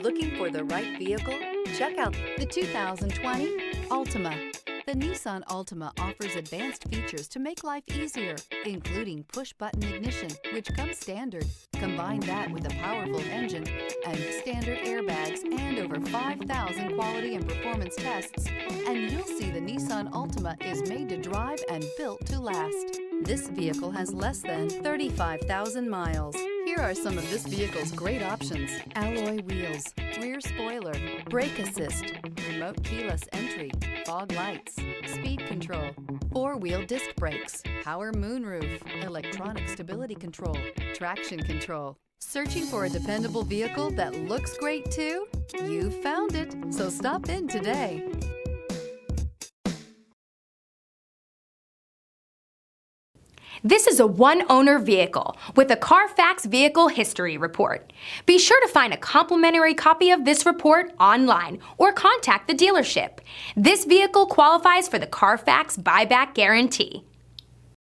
Looking for the right vehicle? Check out the 2020 Altima. The Nissan Altima offers advanced features to make life easier, including push-button ignition, which comes standard. Combine that with a powerful engine and standard airbags and over 5,000 quality and performance tests, and you'll see the Nissan Altima is made to drive and built to last. This vehicle has less than 35,000 miles. Here are some of this vehicle's great options: alloy wheels, rear spoiler, brake assist, remote keyless entry, fog lights, speed control, four-wheel disc brakes, power moonroof, electronic stability control, traction control. Searching for a dependable vehicle that looks great too? You found it, so stop in today. This is a one-owner vehicle with a Carfax Vehicle History Report. Be sure to find a complimentary copy of this report online or contact the dealership. This vehicle qualifies for the Carfax Buyback Guarantee.